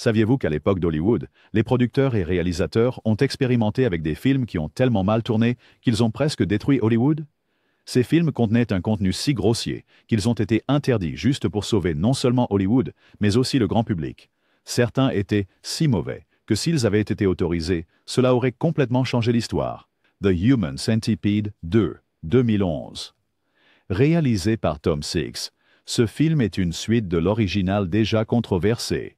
Saviez-vous qu'à l'époque d'Hollywood, les producteurs et réalisateurs ont expérimenté avec des films qui ont tellement mal tourné qu'ils ont presque détruit Hollywood? Ces films contenaient un contenu si grossier qu'ils ont été interdits juste pour sauver non seulement Hollywood, mais aussi le grand public. Certains étaient si mauvais que s'ils avaient été autorisés, cela aurait complètement changé l'histoire. The Human Centipede 2, 2011. Réalisé par Tom Six, ce film est une suite de l'original déjà controversé.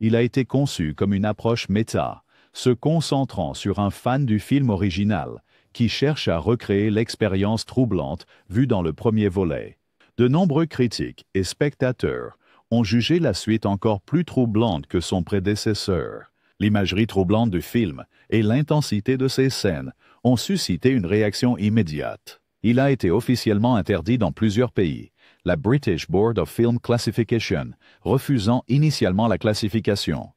Il a été conçu comme une approche méta, se concentrant sur un fan du film original, qui cherche à recréer l'expérience troublante vue dans le premier volet. De nombreux critiques et spectateurs ont jugé la suite encore plus troublante que son prédécesseur. L'imagerie troublante du film et l'intensité de ses scènes ont suscité une réaction immédiate. Il a été officiellement interdit dans plusieurs pays, la British Board of Film Classification refusant initialement la classification.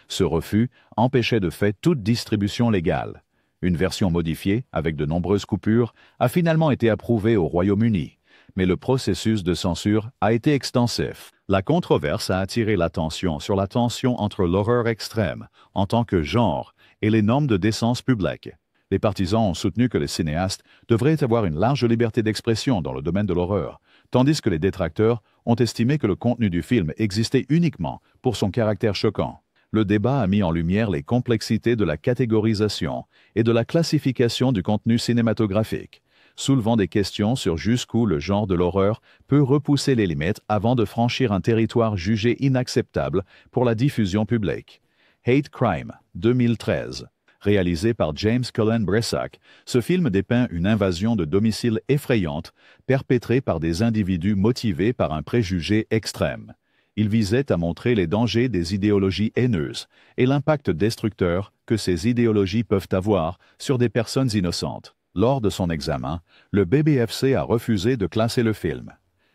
Ce refus empêchait de fait toute distribution légale. Une version modifiée, avec de nombreuses coupures, a finalement été approuvée au Royaume-Uni, mais le processus de censure a été extensif. La controverse a attiré l'attention sur la tension entre l'horreur extrême, en tant que genre, et les normes de décence publique. Les partisans ont soutenu que les cinéastes devraient avoir une large liberté d'expression dans le domaine de l'horreur, tandis que les détracteurs ont estimé que le contenu du film existait uniquement pour son caractère choquant. Le débat a mis en lumière les complexités de la catégorisation et de la classification du contenu cinématographique, soulevant des questions sur jusqu'où le genre de l'horreur peut repousser les limites avant de franchir un territoire jugé inacceptable pour la diffusion publique. Hate Crime, 2013. Réalisé par James Cullen Bressak, ce film dépeint une invasion de domicile effrayante perpétrée par des individus motivés par un préjugé extrême. Il visait à montrer les dangers des idéologies haineuses et l'impact destructeur que ces idéologies peuvent avoir sur des personnes innocentes. Lors de son examen, le BBFC a refusé de classer le film.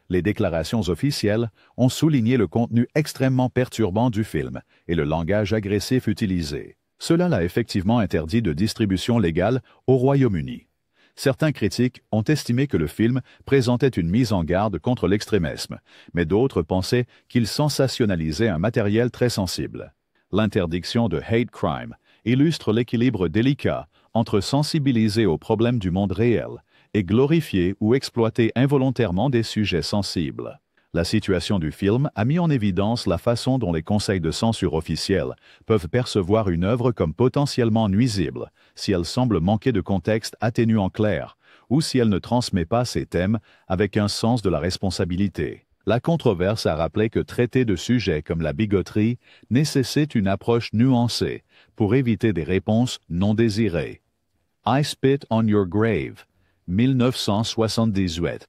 Les déclarations officielles ont souligné le contenu extrêmement perturbant du film et le langage agressif utilisé. Cela l'a effectivement interdit de distribution légale au Royaume-Uni. Certains critiques ont estimé que le film présentait une mise en garde contre l'extrémisme, mais d'autres pensaient qu'il sensationnalisait un matériel très sensible. L'interdiction de Hate Crime illustre l'équilibre délicat entre sensibiliser aux problèmes du monde réel et glorifier ou exploiter involontairement des sujets sensibles. La situation du film a mis en évidence la façon dont les conseils de censure officiels peuvent percevoir une œuvre comme potentiellement nuisible si elle semble manquer de contexte atténuant clair ou si elle ne transmet pas ses thèmes avec un sens de la responsabilité. La controverse a rappelé que traiter de sujets comme la bigoterie nécessite une approche nuancée pour éviter des réponses non désirées. I Spit on Your Grave, 1978.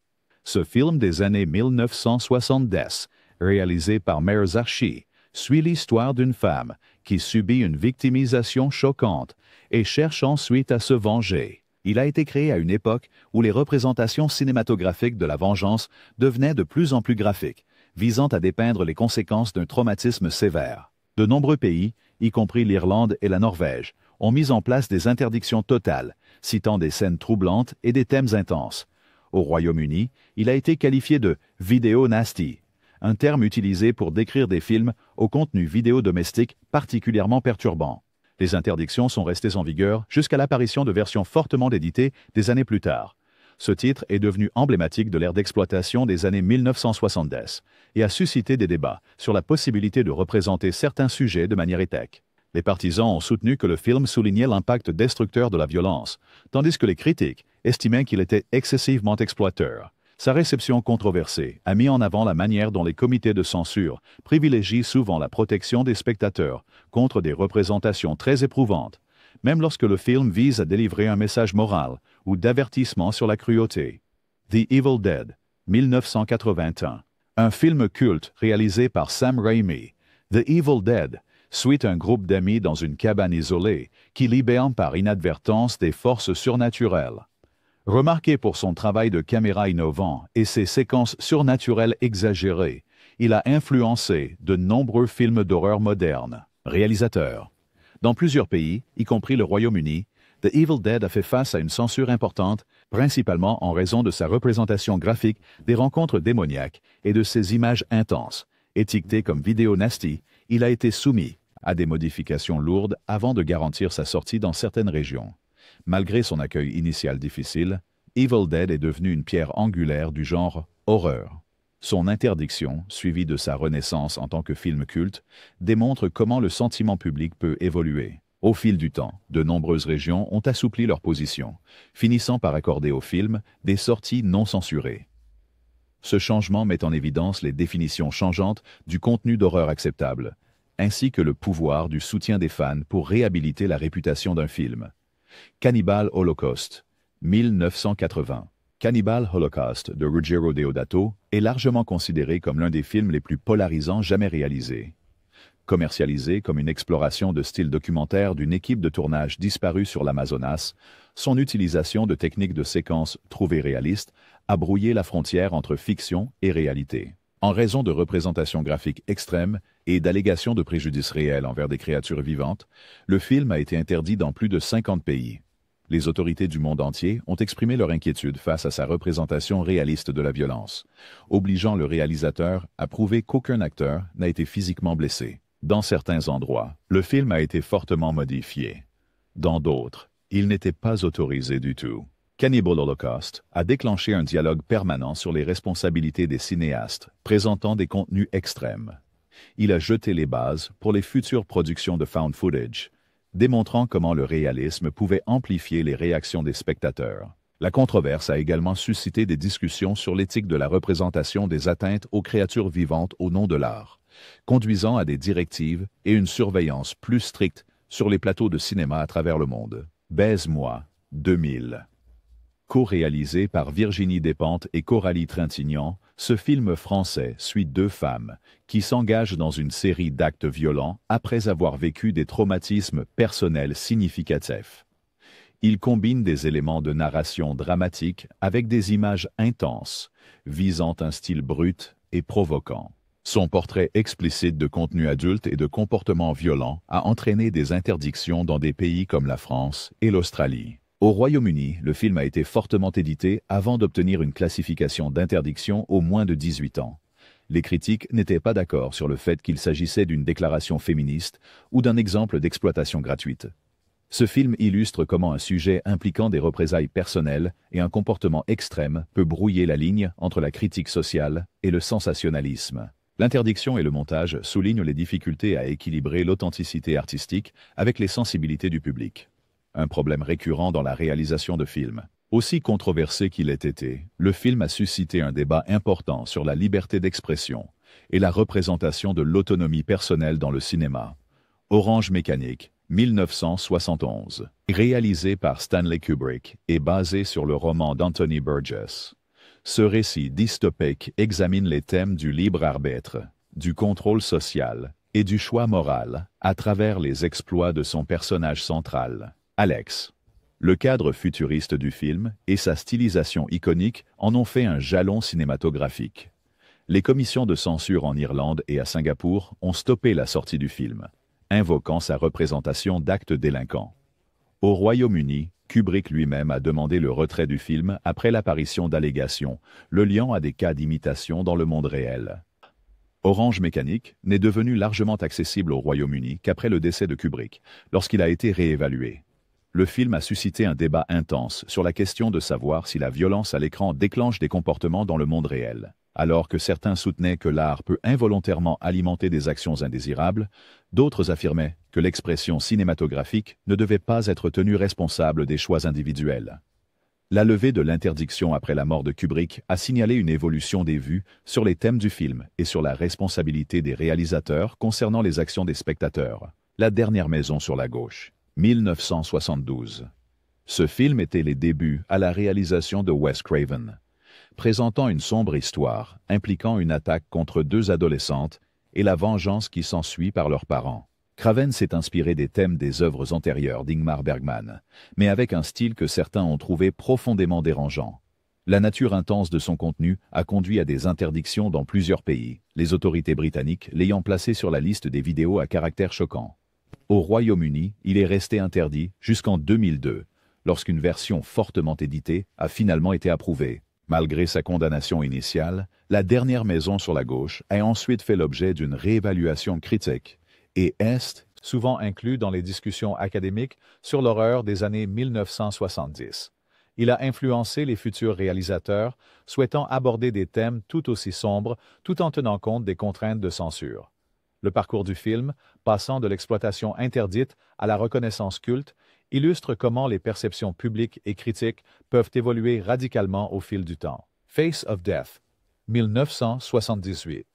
Ce film des années 1970, réalisé par Meir Zarchi, suit l'histoire d'une femme qui subit une victimisation choquante et cherche ensuite à se venger. Il a été créé à une époque où les représentations cinématographiques de la vengeance devenaient de plus en plus graphiques, visant à dépeindre les conséquences d'un traumatisme sévère. De nombreux pays, y compris l'Irlande et la Norvège, ont mis en place des interdictions totales, citant des scènes troublantes et des thèmes intenses. Au Royaume-Uni, il a été qualifié de « vidéo nasty », un terme utilisé pour décrire des films au contenu vidéo domestique particulièrement perturbant. Les interdictions sont restées en vigueur jusqu'à l'apparition de versions fortement éditées des années plus tard. Ce titre est devenu emblématique de l'ère d'exploitation des années 1970 et a suscité des débats sur la possibilité de représenter certains sujets de manière éthique. Les partisans ont soutenu que le film soulignait l'impact destructeur de la violence, tandis que les critiques estimaient qu'il était excessivement exploiteur. Sa réception controversée a mis en avant la manière dont les comités de censure privilégient souvent la protection des spectateurs contre des représentations très éprouvantes, même lorsque le film vise à délivrer un message moral ou d'avertissement sur la cruauté. The Evil Dead, 1981. Un film culte réalisé par Sam Raimi. The Evil Dead suit un groupe d'amis dans une cabane isolée qui libère par inadvertance des forces surnaturelles. Remarqué pour son travail de caméra innovant et ses séquences surnaturelles exagérées, il a influencé de nombreux films d'horreur modernes. Réalisateur. Dans plusieurs pays, y compris le Royaume-Uni, The Evil Dead a fait face à une censure importante, principalement en raison de sa représentation graphique des rencontres démoniaques et de ses images intenses. Étiqueté comme vidéo nasty, il a été soumis à des modifications lourdes avant de garantir sa sortie dans certaines régions. Malgré son accueil initial difficile, Evil Dead est devenu une pierre angulaire du genre horreur. Son interdiction, suivie de sa renaissance en tant que film culte, démontre comment le sentiment public peut évoluer. Au fil du temps, de nombreuses régions ont assoupli leur position, finissant par accorder au film des sorties non censurées. Ce changement met en évidence les définitions changeantes du contenu d'horreur acceptable, ainsi que le pouvoir du soutien des fans pour réhabiliter la réputation d'un film. Cannibal Holocaust, 1980. Cannibal Holocaust de Ruggero Deodato est largement considéré comme l'un des films les plus polarisants jamais réalisés. Commercialisé comme une exploration de style documentaire d'une équipe de tournage disparue sur l'Amazonas, son utilisation de techniques de séquence trouvées réalistes a brouillé la frontière entre fiction et réalité. En raison de représentations graphiques extrêmes et d'allégations de préjudice réels envers des créatures vivantes, le film a été interdit dans plus de 50 pays. Les autorités du monde entier ont exprimé leur inquiétude face à sa représentation réaliste de la violence, obligeant le réalisateur à prouver qu'aucun acteur n'a été physiquement blessé. Dans certains endroits, le film a été fortement modifié. Dans d'autres, il n'était pas autorisé du tout. Cannibal Holocaust a déclenché un dialogue permanent sur les responsabilités des cinéastes, présentant des contenus extrêmes. Il a jeté les bases pour les futures productions de found footage, démontrant comment le réalisme pouvait amplifier les réactions des spectateurs. La controverse a également suscité des discussions sur l'éthique de la représentation des atteintes aux créatures vivantes au nom de l'art, conduisant à des directives et une surveillance plus stricte sur les plateaux de cinéma à travers le monde. Baise-moi, 2000. Co-réalisé par Virginie Despentes et Coralie Trintignant, ce film français suit deux femmes qui s'engagent dans une série d'actes violents après avoir vécu des traumatismes personnels significatifs. Il combine des éléments de narration dramatique avec des images intenses, visant un style brut et provoquant. Son portrait explicite de contenu adulte et de comportements violents a entraîné des interdictions dans des pays comme la France et l'Australie. Au Royaume-Uni, le film a été fortement édité avant d'obtenir une classification d'interdiction aux moins de 18 ans. Les critiques n'étaient pas d'accord sur le fait qu'il s'agissait d'une déclaration féministe ou d'un exemple d'exploitation gratuite. Ce film illustre comment un sujet impliquant des représailles personnelles et un comportement extrême peut brouiller la ligne entre la critique sociale et le sensationnalisme. L'interdiction et le montage soulignent les difficultés à équilibrer l'authenticité artistique avec les sensibilités du public. Un problème récurrent dans la réalisation de films. Aussi controversé qu'il ait été, le film a suscité un débat important sur la liberté d'expression et la représentation de l'autonomie personnelle dans le cinéma. Orange Mécanique, 1971. Réalisé par Stanley Kubrick et basé sur le roman d'Anthony Burgess. Ce récit dystopique examine les thèmes du libre arbitre, du contrôle social et du choix moral à travers les exploits de son personnage central, Alex. Le cadre futuriste du film et sa stylisation iconique en ont fait un jalon cinématographique. Les commissions de censure en Irlande et à Singapour ont stoppé la sortie du film, invoquant sa représentation d'actes délinquants. Au Royaume-Uni, Kubrick lui-même a demandé le retrait du film après l'apparition d'allégations le liant à des cas d'imitation dans le monde réel. Orange Mécanique n'est devenu largement accessible au Royaume-Uni qu'après le décès de Kubrick, lorsqu'il a été réévalué. Le film a suscité un débat intense sur la question de savoir si la violence à l'écran déclenche des comportements dans le monde réel. Alors que certains soutenaient que l'art peut involontairement alimenter des actions indésirables, d'autres affirmaient que l'expression cinématographique ne devait pas être tenue responsable des choix individuels. La levée de l'interdiction après la mort de Kubrick a signalé une évolution des vues sur les thèmes du film et sur la responsabilité des réalisateurs concernant les actions des spectateurs. La dernière maison sur la gauche, 1972. Ce film était les débuts à la réalisation de Wes Craven, présentant une sombre histoire impliquant une attaque contre deux adolescentes et la vengeance qui s'ensuit par leurs parents. Craven s'est inspiré des thèmes des œuvres antérieures d'Ingmar Bergman, mais avec un style que certains ont trouvé profondément dérangeant. La nature intense de son contenu a conduit à des interdictions dans plusieurs pays, les autorités britanniques l'ayant placé sur la liste des vidéos à caractère choquant. Au Royaume-Uni, il est resté interdit jusqu'en 2002, lorsqu'une version fortement éditée a finalement été approuvée. Malgré sa condamnation initiale, La dernière maison sur la gauche a ensuite fait l'objet d'une réévaluation critique et est, souvent inclus dans les discussions académiques sur l'horreur des années 1970. Il a influencé les futurs réalisateurs souhaitant aborder des thèmes tout aussi sombres tout en tenant compte des contraintes de censure. Le parcours du film, passant de l'exploitation interdite à la reconnaissance culte, illustre comment les perceptions publiques et critiques peuvent évoluer radicalement au fil du temps. Face of Death, 1978.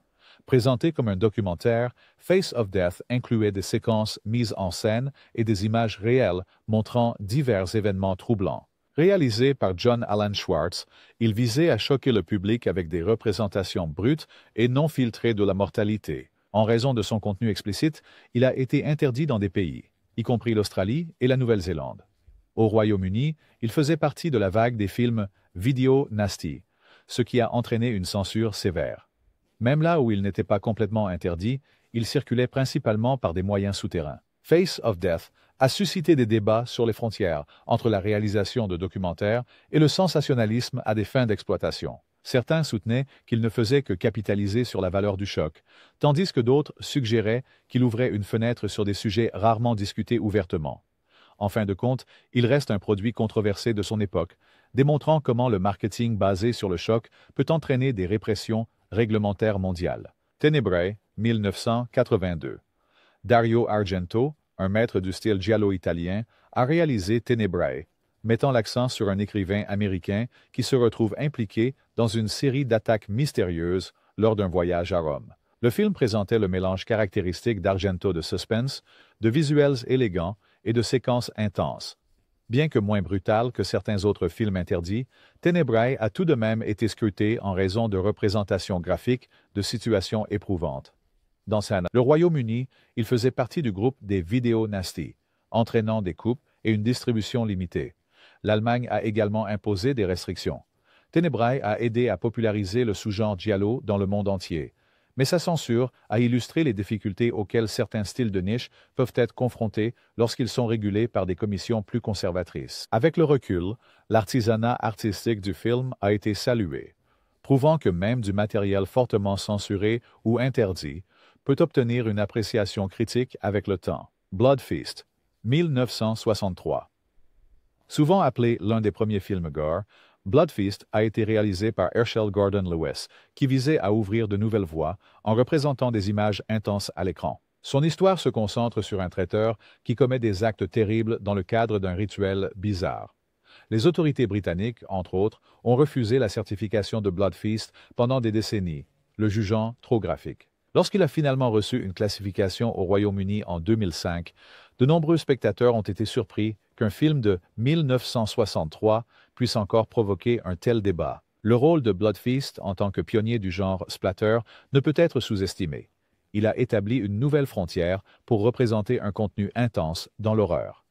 Présenté comme un documentaire, Face of Death incluait des séquences mises en scène et des images réelles montrant divers événements troublants. Réalisé par John Alan Schwartz, il visait à choquer le public avec des représentations brutes et non filtrées de la mortalité. En raison de son contenu explicite, il a été interdit dans des pays, y compris l'Australie et la Nouvelle-Zélande. Au Royaume-Uni, il faisait partie de la vague des films Video Nasty, ce qui a entraîné une censure sévère. Même là où il n'était pas complètement interdit, il circulait principalement par des moyens souterrains. Face of Death a suscité des débats sur les frontières entre la réalisation de documentaires et le sensationnalisme à des fins d'exploitation. Certains soutenaient qu'il ne faisait que capitaliser sur la valeur du choc, tandis que d'autres suggéraient qu'il ouvrait une fenêtre sur des sujets rarement discutés ouvertement. En fin de compte, il reste un produit controversé de son époque, démontrant comment le marketing basé sur le choc peut entraîner des répressions réglementaires mondiales. Tenebrae, 1982. Dario Argento, un maître du style giallo italien, a réalisé Tenebrae, mettant l'accent sur un écrivain américain qui se retrouve impliqué dans une série d'attaques mystérieuses lors d'un voyage à Rome. Le film présentait le mélange caractéristique d'Argento de suspense, de visuels élégants et de séquences intenses. Bien que moins brutal que certains autres films interdits, Tenebrae a tout de même été scruté en raison de représentations graphiques de situations éprouvantes. Dans le Royaume-Uni, il faisait partie du groupe des Video Nasty, entraînant des coupes et une distribution limitée. L'Allemagne a également imposé des restrictions. Tenebrae a aidé à populariser le sous-genre giallo dans le monde entier, mais sa censure a illustré les difficultés auxquelles certains styles de niche peuvent être confrontés lorsqu'ils sont régulés par des commissions plus conservatrices. Avec le recul, l'artisanat artistique du film a été salué, prouvant que même du matériel fortement censuré ou interdit peut obtenir une appréciation critique avec le temps. Blood Feast, 1963. Souvent appelé l'un des premiers films gore, Blood Feast a été réalisé par Herschel Gordon Lewis, qui visait à ouvrir de nouvelles voies en représentant des images intenses à l'écran. Son histoire se concentre sur un traiteur qui commet des actes terribles dans le cadre d'un rituel bizarre. Les autorités britanniques, entre autres, ont refusé la certification de Blood Feast pendant des décennies, le jugeant trop graphique. Lorsqu'il a finalement reçu une classification au Royaume-Uni en 2005, de nombreux spectateurs ont été surpris qu'un film de 1963 puisse encore provoquer un tel débat. Le rôle de Blood Feast en tant que pionnier du genre splatter ne peut être sous-estimé. Il a établi une nouvelle frontière pour représenter un contenu intense dans l'horreur.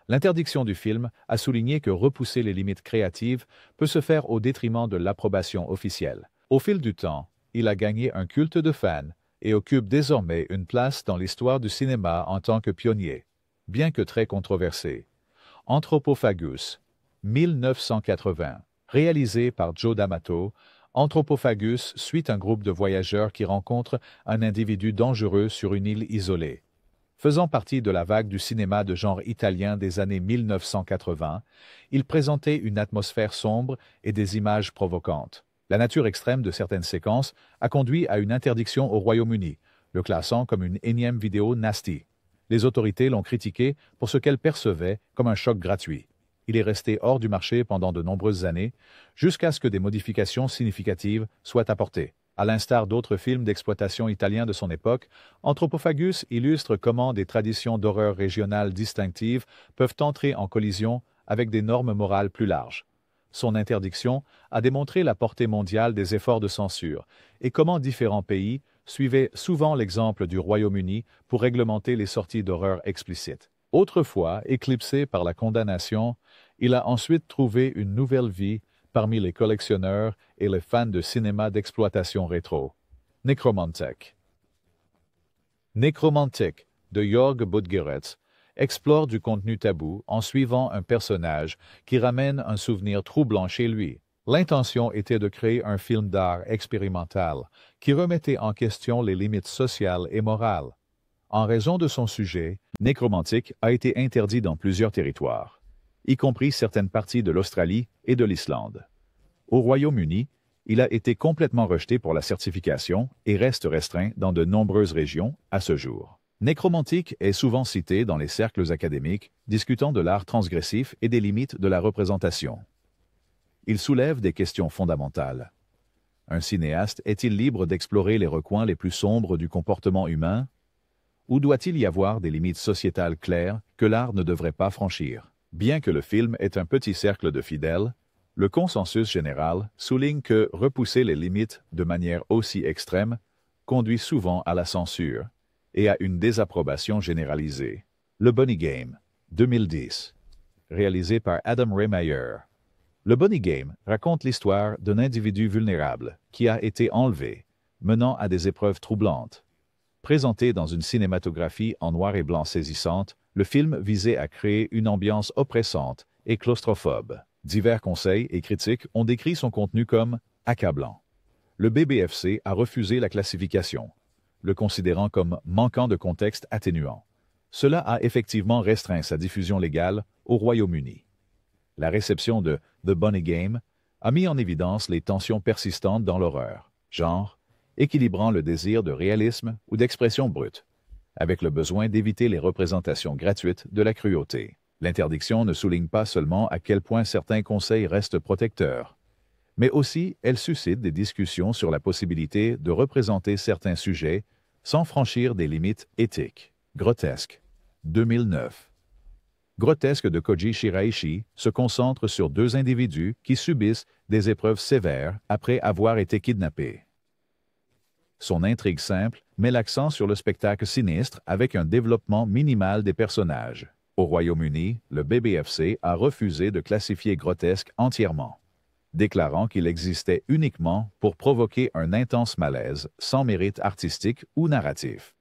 L'interdiction du film a souligné que repousser les limites créatives peut se faire au détriment de l'approbation officielle. Au fil du temps, il a gagné un culte de fans et occupe désormais une place dans l'histoire du cinéma en tant que pionnier, bien que très controversé. Anthropophagus, 1980. Réalisé par Joe D'Amato, Anthropophagus suit un groupe de voyageurs qui rencontrent un individu dangereux sur une île isolée. Faisant partie de la vague du cinéma de genre italien des années 1980, il présentait une atmosphère sombre et des images provocantes. La nature extrême de certaines séquences a conduit à une interdiction au Royaume-Uni, le classant comme une énième vidéo nasty. Les autorités l'ont critiqué pour ce qu'elle percevait comme un choc gratuit. Il est resté hors du marché pendant de nombreuses années, jusqu'à ce que des modifications significatives soient apportées. À l'instar d'autres films d'exploitation italiens de son époque, Anthropophagus illustre comment des traditions d'horreur régionales distinctives peuvent entrer en collision avec des normes morales plus larges. Son interdiction a démontré la portée mondiale des efforts de censure et comment différents pays suivaient souvent l'exemple du Royaume-Uni pour réglementer les sorties d'horreur explicites. Autrefois éclipsé par la condamnation, il a ensuite trouvé une nouvelle vie parmi les collectionneurs et les fans de cinéma d'exploitation rétro. Necromantic. Necromantic de Jörg Budgerets explore du contenu tabou en suivant un personnage qui ramène un souvenir troublant chez lui. L'intention était de créer un film d'art expérimental qui remettait en question les limites sociales et morales. En raison de son sujet, Nécromantique a été interdit dans plusieurs territoires, y compris certaines parties de l'Australie et de l'Islande. Au Royaume-Uni, il a été complètement rejeté pour la certification et reste restreint dans de nombreuses régions à ce jour. Nécromantique est souvent cité dans les cercles académiques discutant de l'art transgressif et des limites de la représentation. Il soulève des questions fondamentales. Un cinéaste est-il libre d'explorer les recoins les plus sombres du comportement humain? Ou doit-il y avoir des limites sociétales claires que l'art ne devrait pas franchir? Bien que le film ait un petit cercle de fidèles, le consensus général souligne que repousser les limites de manière aussi extrême conduit souvent à la censure et à une désapprobation généralisée. Le Bunny Game, 2010, réalisé par Adam Ray Meyer. Le Bunny Game raconte l'histoire d'un individu vulnérable qui a été enlevé, menant à des épreuves troublantes. Présenté dans une cinématographie en noir et blanc saisissante, le film visait à créer une ambiance oppressante et claustrophobe. Divers conseils et critiques ont décrit son contenu comme accablant. Le BBFC a refusé la classification, le considérant comme manquant de contexte atténuant. Cela a effectivement restreint sa diffusion légale au Royaume-Uni. La réception de The Bunny Game a mis en évidence les tensions persistantes dans l'horreur, genre, équilibrant le désir de réalisme ou d'expression brute, avec le besoin d'éviter les représentations gratuites de la cruauté. L'interdiction ne souligne pas seulement à quel point certains conseils restent protecteurs, mais aussi elle suscite des discussions sur la possibilité de représenter certains sujets sans franchir des limites éthiques. Grotesque, 2009. Grotesque de Koji Shiraishi se concentre sur deux individus qui subissent des épreuves sévères après avoir été kidnappés. Son intrigue simple met l'accent sur le spectacle sinistre avec un développement minimal des personnages. Au Royaume-Uni, le BBFC a refusé de classifier grotesque entièrement, déclarant qu'il existait uniquement pour provoquer un intense malaise sans mérite artistique ou narratif.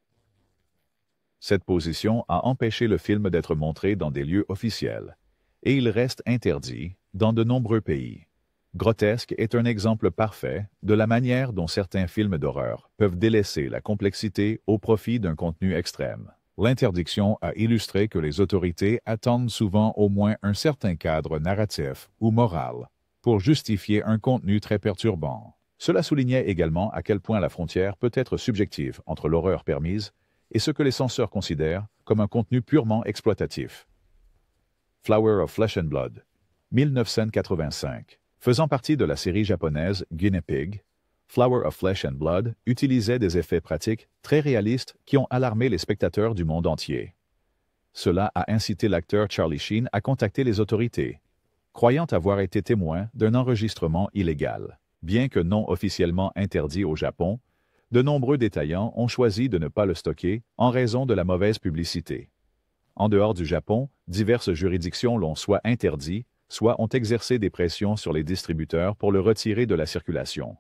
Cette position a empêché le film d'être montré dans des lieux officiels, et il reste interdit dans de nombreux pays. Grotesque est un exemple parfait de la manière dont certains films d'horreur peuvent délaisser la complexité au profit d'un contenu extrême. L'interdiction a illustré que les autorités attendent souvent au moins un certain cadre narratif ou moral pour justifier un contenu très perturbant. Cela soulignait également à quel point la frontière peut être subjective entre l'horreur permise et ce que les censeurs considèrent comme un contenu purement exploitatif. Flower of Flesh and Blood, 1985. Faisant partie de la série japonaise Guinea Pig, Flower of Flesh and Blood utilisait des effets pratiques très réalistes qui ont alarmé les spectateurs du monde entier. Cela a incité l'acteur Charlie Sheen à contacter les autorités, croyant avoir été témoin d'un enregistrement illégal. Bien que non officiellement interdit au Japon, de nombreux détaillants ont choisi de ne pas le stocker en raison de la mauvaise publicité. En dehors du Japon, diverses juridictions l'ont soit interdit, soit ont exercé des pressions sur les distributeurs pour le retirer de la circulation.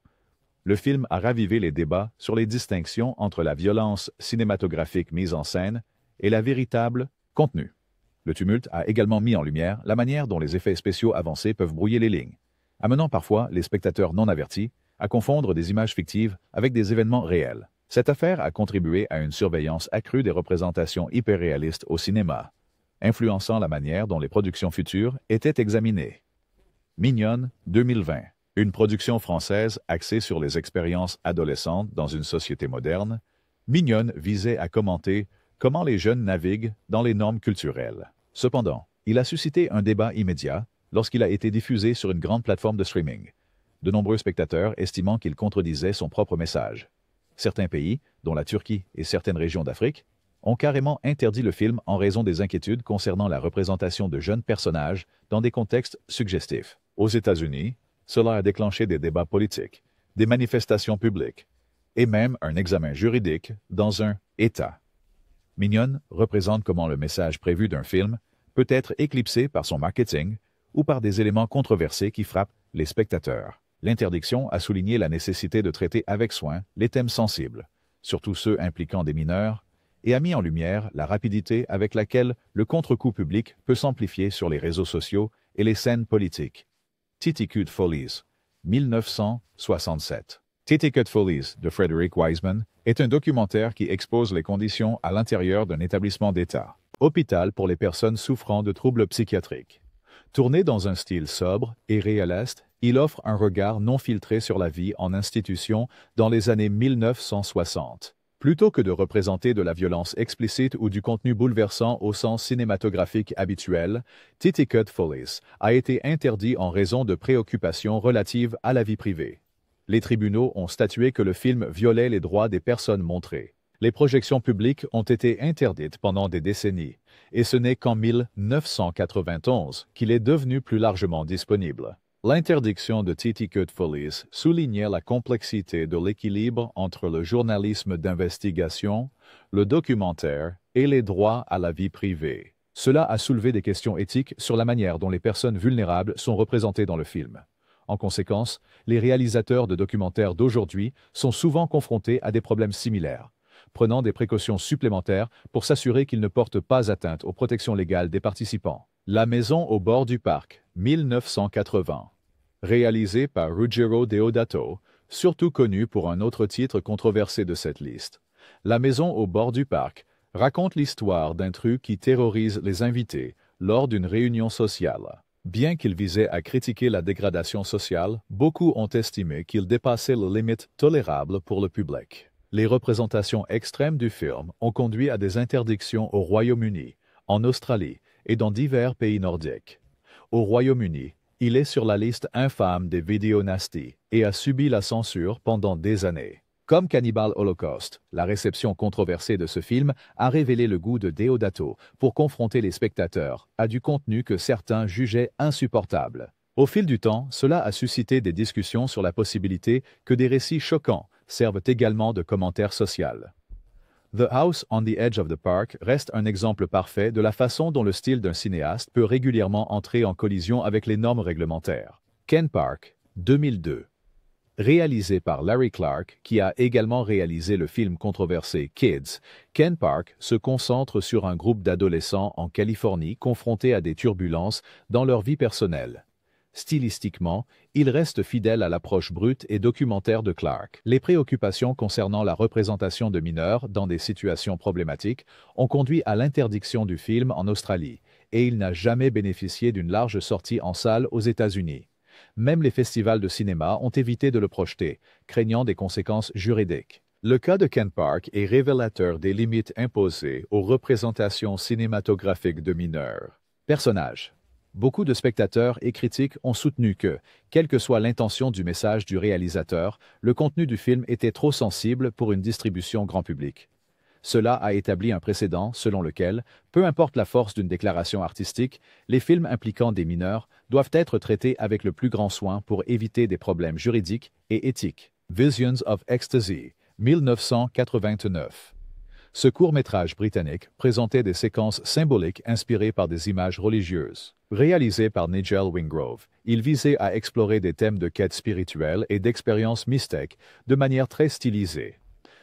Le film a ravivé les débats sur les distinctions entre la violence cinématographique mise en scène et la véritable contenu. Le tumulte a également mis en lumière la manière dont les effets spéciaux avancés peuvent brouiller les lignes, amenant parfois les spectateurs non avertis à confondre des images fictives avec des événements réels. Cette affaire a contribué à une surveillance accrue des représentations hyperréalistes au cinéma, influençant la manière dont les productions futures étaient examinées. Mignonne, 2020. Une production française axée sur les expériences adolescentes dans une société moderne, Mignonne visait à commenter comment les jeunes naviguent dans les normes culturelles. Cependant, il a suscité un débat immédiat lorsqu'il a été diffusé sur une grande plateforme de streaming, de nombreux spectateurs estimant qu'il contredisait son propre message. Certains pays, dont la Turquie et certaines régions d'Afrique, ont carrément interdit le film en raison des inquiétudes concernant la représentation de jeunes personnages dans des contextes suggestifs. Aux États-Unis, cela a déclenché des débats politiques, des manifestations publiques, et même un examen juridique dans un État. Mignonne représente comment le message prévu d'un film peut être éclipsé par son marketing ou par des éléments controversés qui frappent les spectateurs. L'interdiction a souligné la nécessité de traiter avec soin les thèmes sensibles, surtout ceux impliquant des mineurs, et a mis en lumière la rapidité avec laquelle le contre-coup public peut s'amplifier sur les réseaux sociaux et les scènes politiques. Titicut Follies, 1967. Titicut Follies de Frederick Wiseman est un documentaire qui expose les conditions à l'intérieur d'un établissement d'État. Hôpital pour les personnes souffrant de troubles psychiatriques. Tourné dans un style sobre et réaliste, il offre un regard non filtré sur la vie en institution dans les années 1960. Plutôt que de représenter de la violence explicite ou du contenu bouleversant au sens cinématographique habituel, Titicut Follies a été interdit en raison de préoccupations relatives à la vie privée. Les tribunaux ont statué que le film violait les droits des personnes montrées. Les projections publiques ont été interdites pendant des décennies, et ce n'est qu'en 1991 qu'il est devenu plus largement disponible. L'interdiction de Titicut Follies soulignait la complexité de l'équilibre entre le journalisme d'investigation, le documentaire et les droits à la vie privée. Cela a soulevé des questions éthiques sur la manière dont les personnes vulnérables sont représentées dans le film. En conséquence, les réalisateurs de documentaires d'aujourd'hui sont souvent confrontés à des problèmes similaires, prenant des précautions supplémentaires pour s'assurer qu'ils ne portent pas atteinte aux protections légales des participants. La maison au bord du parc, 1980. Réalisé par Ruggero Deodato, surtout connu pour un autre titre controversé de cette liste. La maison au bord du parc raconte l'histoire d'intrus qui terrorisent les invités lors d'une réunion sociale. Bien qu'il visait à critiquer la dégradation sociale, beaucoup ont estimé qu'il dépassait les limites tolérables pour le public. Les représentations extrêmes du film ont conduit à des interdictions au Royaume-Uni, en Australie et dans divers pays nordiques. Au Royaume-Uni, il est sur la liste infâme des vidéos nasty et a subi la censure pendant des années. Comme Cannibal Holocaust, la réception controversée de ce film a révélé le goût de Deodato pour confronter les spectateurs à du contenu que certains jugeaient insupportable. Au fil du temps, cela a suscité des discussions sur la possibilité que des récits choquants servent également de commentaire social. The House on the Edge of the Park reste un exemple parfait de la façon dont le style d'un cinéaste peut régulièrement entrer en collision avec les normes réglementaires. Ken Park, 2002. Réalisé par Larry Clark, qui a également réalisé le film controversé Kids, Ken Park se concentre sur un groupe d'adolescents en Californie confrontés à des turbulences dans leur vie personnelle. Stylistiquement, il reste fidèle à l'approche brute et documentaire de Clark. Les préoccupations concernant la représentation de mineurs dans des situations problématiques ont conduit à l'interdiction du film en Australie, et il n'a jamais bénéficié d'une large sortie en salle aux États-Unis. Même les festivals de cinéma ont évité de le projeter, craignant des conséquences juridiques. Le cas de Ken Park est révélateur des limites imposées aux représentations cinématographiques de mineurs. Personnages. Beaucoup de spectateurs et critiques ont soutenu que, quelle que soit l'intention du message du réalisateur, le contenu du film était trop sensible pour une distribution grand public. Cela a établi un précédent selon lequel, peu importe la force d'une déclaration artistique, les films impliquant des mineurs doivent être traités avec le plus grand soin pour éviter des problèmes juridiques et éthiques. Visions of Ecstasy, 1989. Ce court-métrage britannique présentait des séquences symboliques inspirées par des images religieuses. Réalisé par Nigel Wingrove, il visait à explorer des thèmes de quête spirituelle et d'expériences mystiques de manière très stylisée.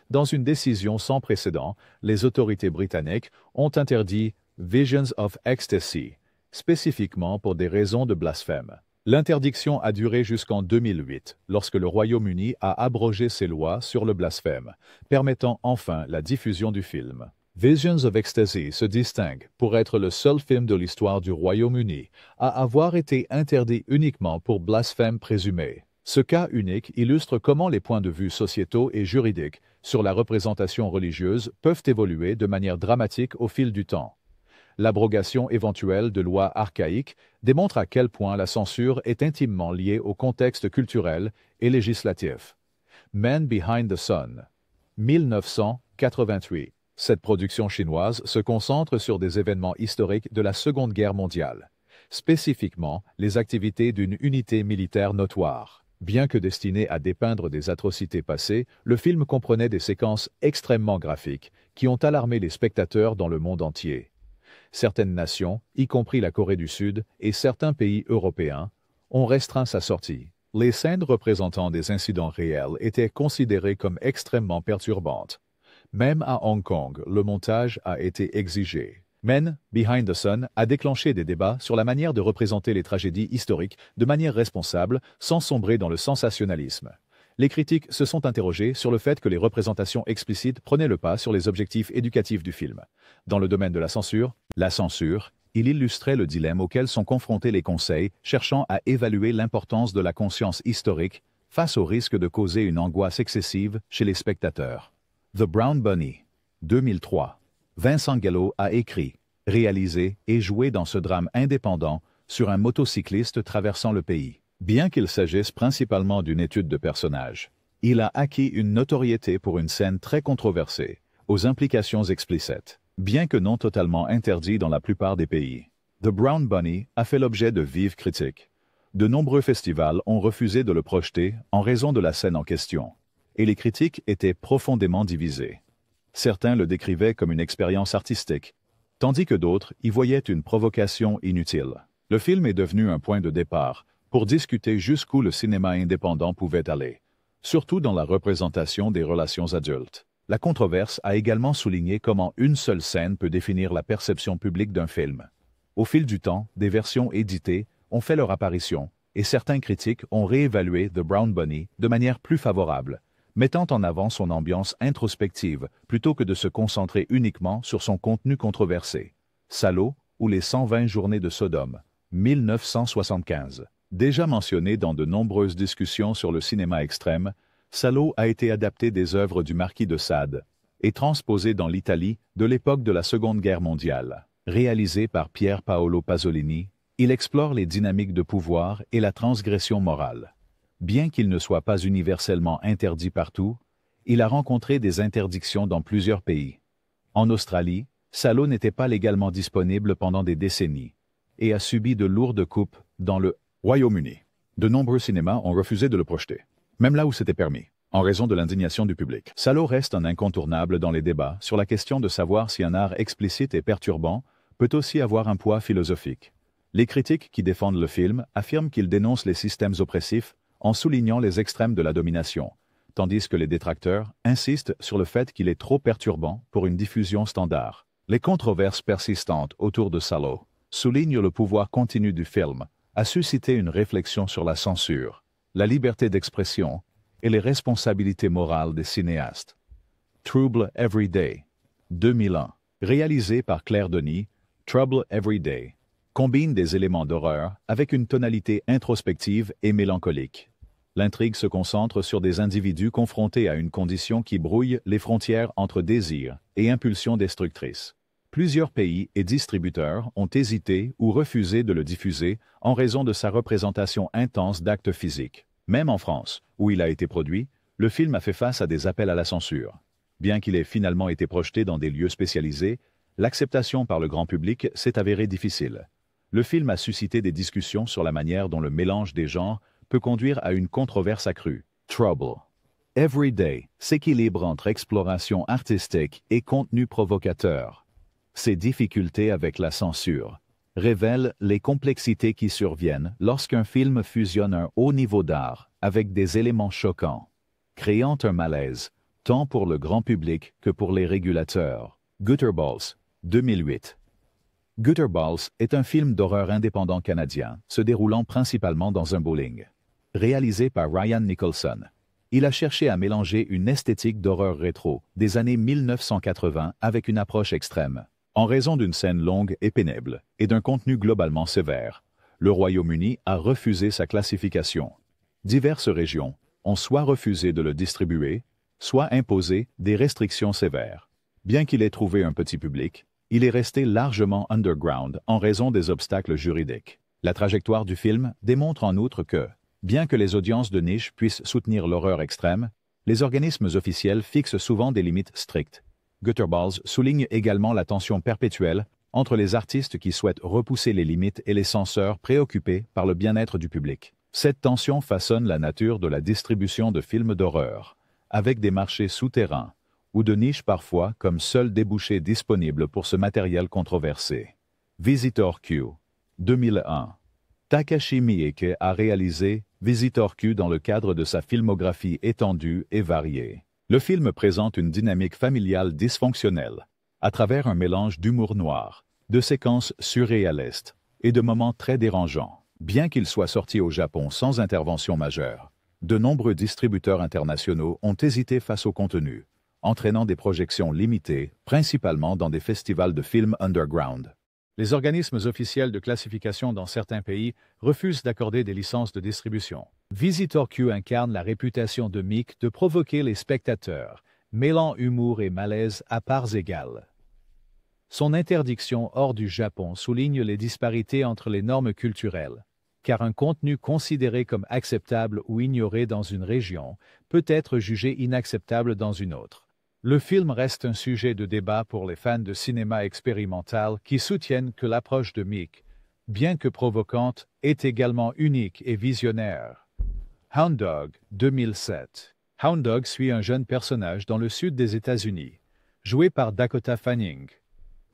Dans une décision sans précédent, les autorités britanniques ont interdit Visions of Ecstasy, spécifiquement pour des raisons de blasphème. L'interdiction a duré jusqu'en 2008, lorsque le Royaume-Uni a abrogé ses lois sur le blasphème, permettant enfin la diffusion du film. Visions of Ecstasy se distingue pour être le seul film de l'histoire du Royaume-Uni à avoir été interdit uniquement pour blasphème présumé. Ce cas unique illustre comment les points de vue sociétaux et juridiques sur la représentation religieuse peuvent évoluer de manière dramatique au fil du temps. L'abrogation éventuelle de lois archaïques démontre à quel point la censure est intimement liée au contexte culturel et législatif. Man Behind the Sun, 1988. Cette production chinoise se concentre sur des événements historiques de la Seconde Guerre mondiale, spécifiquement les activités d'une unité militaire notoire. Bien que destiné à dépeindre des atrocités passées, le film comprenait des séquences extrêmement graphiques qui ont alarmé les spectateurs dans le monde entier. Certaines nations, y compris la Corée du Sud et certains pays européens, ont restreint sa sortie. Les scènes représentant des incidents réels étaient considérées comme extrêmement perturbantes. Même à Hong Kong, le montage a été exigé. Men Behind the Sun a déclenché des débats sur la manière de représenter les tragédies historiques de manière responsable, sans sombrer dans le sensationnalisme. Les critiques se sont interrogés sur le fait que les représentations explicites prenaient le pas sur les objectifs éducatifs du film. Dans le domaine de la censure, La censure, il illustrait le dilemme auquel sont confrontés les conseils cherchant à évaluer l'importance de la conscience historique face au risque de causer une angoisse excessive chez les spectateurs. The Brown Bunny, 2003. Vincent Gallo a écrit, réalisé et joué dans ce drame indépendant sur un motocycliste traversant le pays. Bien qu'il s'agisse principalement d'une étude de personnage, il a acquis une notoriété pour une scène très controversée, aux implications explicites, bien que non totalement interdit dans la plupart des pays. The Brown Bunny a fait l'objet de vives critiques. De nombreux festivals ont refusé de le projeter en raison de la scène en question, et les critiques étaient profondément divisées. Certains le décrivaient comme une expérience artistique, tandis que d'autres y voyaient une provocation inutile. Le film est devenu un point de départ pour discuter jusqu'où le cinéma indépendant pouvait aller, surtout dans la représentation des relations adultes. La controverse a également souligné comment une seule scène peut définir la perception publique d'un film. Au fil du temps, des versions éditées ont fait leur apparition, et certains critiques ont réévalué The Brown Bunny de manière plus favorable, mettant en avant son ambiance introspective plutôt que de se concentrer uniquement sur son contenu controversé. Salo ou les 120 journées de Sodome, 1975. Déjà mentionné dans de nombreuses discussions sur le cinéma extrême, Salo a été adapté des œuvres du marquis de Sade et transposé dans l'Italie de l'époque de la Seconde Guerre mondiale. Réalisé par Pier Paolo Pasolini, il explore les dynamiques de pouvoir et la transgression morale. Bien qu'il ne soit pas universellement interdit partout, il a rencontré des interdictions dans plusieurs pays. En Australie, Salo n'était pas légalement disponible pendant des décennies et a subi de lourdes coupes dans le Royaume-Uni. De nombreux cinémas ont refusé de le projeter, même là où c'était permis, en raison de l'indignation du public. Salo reste un incontournable dans les débats sur la question de savoir si un art explicite et perturbant peut aussi avoir un poids philosophique. Les critiques qui défendent le film affirment qu'il dénonce les systèmes oppressifs en soulignant les extrêmes de la domination, tandis que les détracteurs insistent sur le fait qu'il est trop perturbant pour une diffusion standard. Les controverses persistantes autour de Salo soulignent le pouvoir continu du film à susciter une réflexion sur la censure, la liberté d'expression et les responsabilités morales des cinéastes. Trouble Every Day, 2001. Réalisé par Claire Denis, Trouble Every Day combine des éléments d'horreur avec une tonalité introspective et mélancolique. L'intrigue se concentre sur des individus confrontés à une condition qui brouille les frontières entre désir et impulsion destructrice. Plusieurs pays et distributeurs ont hésité ou refusé de le diffuser en raison de sa représentation intense d'actes physiques. Même en France, où il a été produit, le film a fait face à des appels à la censure. Bien qu'il ait finalement été projeté dans des lieux spécialisés, l'acceptation par le grand public s'est avérée difficile. Le film a suscité des discussions sur la manière dont le mélange des genres peut conduire à une controverse accrue. Trouble Every Day s'équilibre entre exploration artistique et contenu provocateur. Ces difficultés avec la censure révèlent les complexités qui surviennent lorsqu'un film fusionne un haut niveau d'art avec des éléments choquants, créant un malaise, tant pour le grand public que pour les régulateurs. Gutterballs, 2008. Gutterballs est un film d'horreur indépendant canadien, se déroulant principalement dans un bowling. Réalisé par Ryan Nicholson, il a cherché à mélanger une esthétique d'horreur rétro des années 1980 avec une approche extrême. En raison d'une scène longue et pénible et d'un contenu globalement sévère, le Royaume-Uni a refusé sa classification. Diverses régions ont soit refusé de le distribuer, soit imposé des restrictions sévères. Bien qu'il ait trouvé un petit public, il est resté largement underground en raison des obstacles juridiques. La trajectoire du film démontre en outre que, bien que les audiences de niche puissent soutenir l'horreur extrême, les organismes officiels fixent souvent des limites strictes. Gutterballs souligne également la tension perpétuelle entre les artistes qui souhaitent repousser les limites et les censeurs préoccupés par le bien-être du public. Cette tension façonne la nature de la distribution de films d'horreur, avec des marchés souterrains ou de niche parfois comme seul débouché disponible pour ce matériel controversé. Visitor Q, 2001. Takashi Miike a réalisé Visitor Q dans le cadre de sa filmographie étendue et variée. Le film présente une dynamique familiale dysfonctionnelle, à travers un mélange d'humour noir, de séquences surréalistes et de moments très dérangeants. Bien qu'il soit sorti au Japon sans intervention majeure, de nombreux distributeurs internationaux ont hésité face au contenu, entraînant des projections limitées, principalement dans des festivals de films underground. Les organismes officiels de classification dans certains pays refusent d'accorder des licences de distribution. Visitor Q incarne la réputation de Mick de provoquer les spectateurs, mêlant humour et malaise à parts égales. Son interdiction hors du Japon souligne les disparités entre les normes culturelles, car un contenu considéré comme acceptable ou ignoré dans une région peut être jugé inacceptable dans une autre. Le film reste un sujet de débat pour les fans de cinéma expérimental qui soutiennent que l'approche de Mick, bien que provocante, est également unique et visionnaire. Hound Dog, 2007. Hound Dog suit un jeune personnage dans le sud des États-Unis, joué par Dakota Fanning,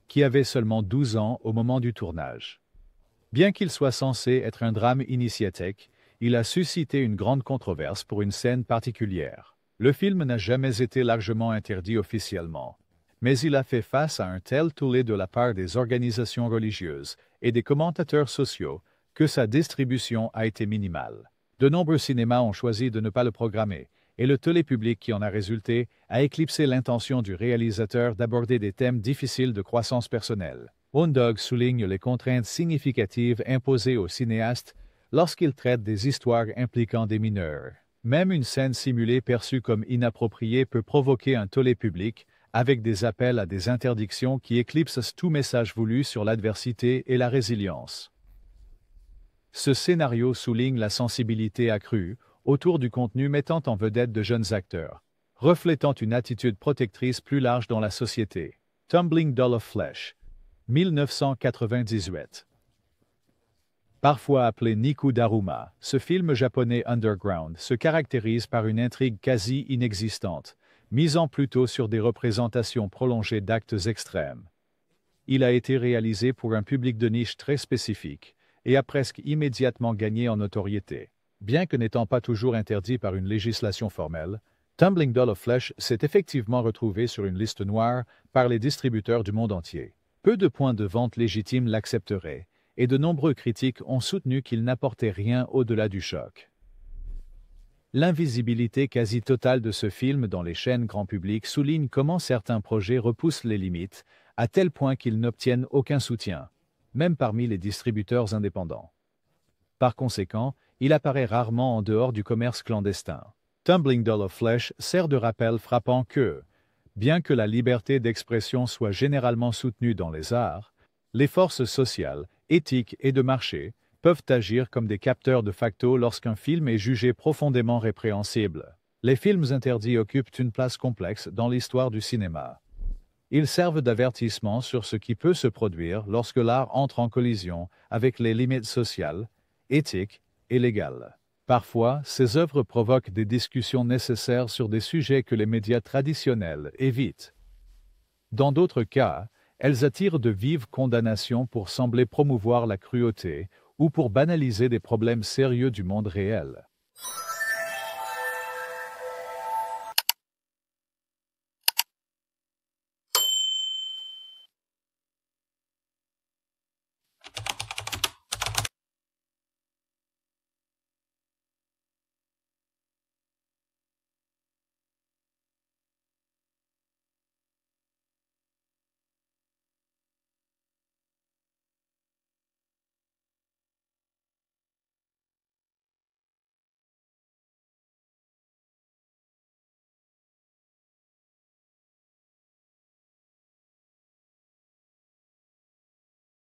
qui avait seulement 12 ans au moment du tournage. Bien qu'il soit censé être un drame initiatique, il a suscité une grande controverse pour une scène particulière. Le film n'a jamais été largement interdit officiellement, mais il a fait face à un tel tollé de la part des organisations religieuses et des commentateurs sociaux que sa distribution a été minimale. De nombreux cinémas ont choisi de ne pas le programmer, et le tollé public qui en a résulté a éclipsé l'intention du réalisateur d'aborder des thèmes difficiles de croissance personnelle. Hound Dog souligne les contraintes significatives imposées aux cinéastes lorsqu'il traite des histoires impliquant des mineurs. Même une scène simulée perçue comme inappropriée peut provoquer un tollé public, avec des appels à des interdictions qui éclipsent tout message voulu sur l'adversité et la résilience. Ce scénario souligne la sensibilité accrue autour du contenu mettant en vedette de jeunes acteurs, reflétant une attitude protectrice plus large dans la société. Tumbling Doll of Flesh, 1998. Parfois appelé Niku Daruma, ce film japonais underground se caractérise par une intrigue quasi inexistante, misant plutôt sur des représentations prolongées d'actes extrêmes. Il a été réalisé pour un public de niche très spécifique et a presque immédiatement gagné en notoriété. Bien que n'étant pas toujours interdit par une législation formelle, Tumbling Doll of Flesh s'est effectivement retrouvé sur une liste noire par les distributeurs du monde entier. Peu de points de vente légitimes l'accepteraient, et de nombreux critiques ont soutenu qu'il n'apportait rien au-delà du choc. L'invisibilité quasi totale de ce film dans les chaînes grand public souligne comment certains projets repoussent les limites, à tel point qu'ils n'obtiennent aucun soutien, même parmi les distributeurs indépendants. Par conséquent, il apparaît rarement en dehors du commerce clandestin. Tumbling Doll of Flesh sert de rappel frappant que, bien que la liberté d'expression soit généralement soutenue dans les arts, les forces sociales, éthiques et de marché peuvent agir comme des capteurs de facto lorsqu'un film est jugé profondément répréhensible. Les films interdits occupent une place complexe dans l'histoire du cinéma. Ils servent d'avertissement sur ce qui peut se produire lorsque l'art entre en collision avec les limites sociales, éthiques et légales. Parfois, ces œuvres provoquent des discussions nécessaires sur des sujets que les médias traditionnels évitent. Dans d'autres cas, elles attirent de vives condamnations pour sembler promouvoir la cruauté ou pour banaliser des problèmes sérieux du monde réel.